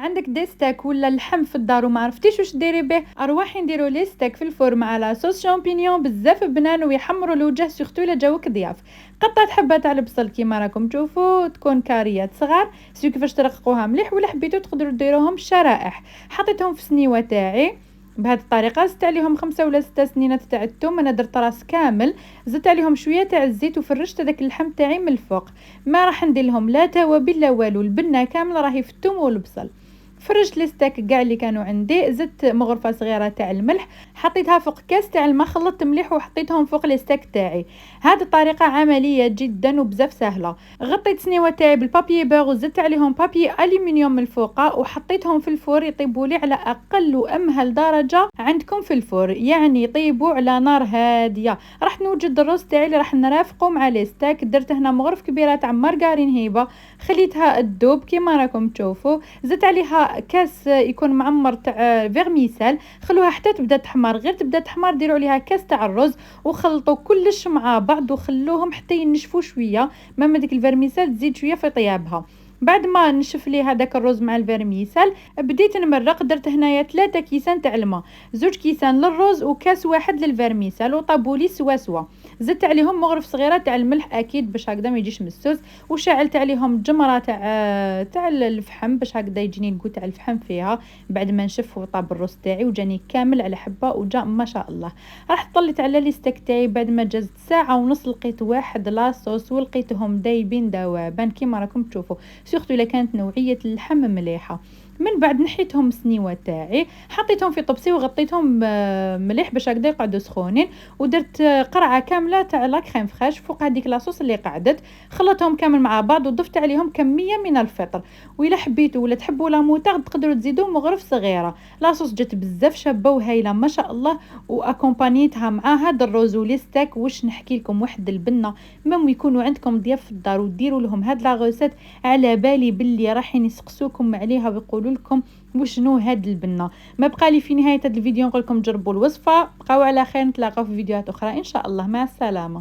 عندك دي ستاك ولا اللحم في الدار وما عرفتيش واش ديري به، ارواحي نديرو لي ستاك في الفور مع لا صوص شامبينيون بزاف بنان ويحمروا الوجه سورتو الا جاوك ضياف. قطعت حبه تاع البصل كيما راكم تشوفوا تكون كاريات صغار، سيو كيفاش ترققوها مليح، ولا حبيتو تقدروا ديروهم شرائح. حطيتهم في سنيوه تاعي بهذه الطريقه، زدت عليهم 5 ولا 6 سنينات تاع الثوم، انا درت راس كامل، زدت عليهم شويه تاع الزيت وفرشت هذاك اللحم تاعي من الفوق. ما راح ندير لهم لا توابل لا والو، البنه كامله راهي في الثوم والبصل. فرجت لي ستاك كاع اللي كانوا عندي، زدت مغرفه صغيره تاع الملح، حطيتها فوق كاس تاع الماء، خلطت مليح وحطيتهم فوق لي ستاك تاعي. هذه الطريقه عمليه جدا وبزاف سهله. غطيت سنيوه تاعي بالبابي بيغ وزدت عليهم بابي الومنيوم من الفوق وحطيتهم في الفور يطيبوا لي على اقل وامهل درجه عندكم في الفور، يعني يطيبوا على نار هاديه. راح نوجد الرز تاعي اللي راح نرافقه مع لي ستاك، درت هنا مغرف كبيره تاع مارغرين هيبه، خليتها تذوب كيما راكم تشوفوا، زدت عليها كاس يكون معمر تاع فيرميسال، خلوها حتى تبدا تحمر، غير تبدا تحمر ديروا عليها كاس تاع الرز وخلطوا كلش مع بعض وخلوهم حتى ينشفوا شويه، ماما ديك الفيرميسال تزيد شويه في طيابها. بعد ما نشف لي هذاك الرز مع الفيرميسال بديت نمرق، درت هنايا 3 كيسان تاع الماء، 2 كيسان للرز وكاس واحد للفيرميسال وطابوا لي سوا سوا. زدت عليهم مغرف صغيره تاع الملح اكيد باش هكذا ما يجيش مسوس، وشعلت عليهم جمره تاع الفحم باش هكذا يجيني الكو تاع الفحم فيها. بعد ما نشف وطاب الرز تاعي وجاني كامل على حبه وجا ما شاء الله. راح طليت على لي ستيك تاعي بعد ما جازت ساعه ونص، لقيت واحد لاصوص ولقيتهم دايبين ذوبان كيما راكم تشوفوا، سورتو الا كانت نوعيه اللحم مليحه. من بعد نحيتهم سنيوه تاعي، حطيتهم في طبسي وغطيتهم مليح باش هكذا يقعدوا سخونين، ودرت قرعه كامله تاع لا كريم فريش فوق هذيك لاصوص اللي قعدت، خلطتهم كامل مع بعض وضفت عليهم كميه من الفطر. وإلا حبيتوا ولا تحبوا لا موتارد تقدروا تزيدوا مغرف صغيره. لاصوص جات بزاف شابه وهايله ما شاء الله، واكومبانيتها مع هذا الروز وليستاك. واش نحكي لكم واحد البنه، مام يكونوا عندكم ضياف في الدار وديروا لهم هاد لا غوسيت، على بالي باللي رايحين يسقسوكم عليها ويقولوا لكم وشنو هاد البنه. ما بقى لي في نهايه هذا الفيديو نقول لكم جربوا الوصفه، بقاو على خير، نتلاقاو في فيديوهات اخرى ان شاء الله، مع السلامه.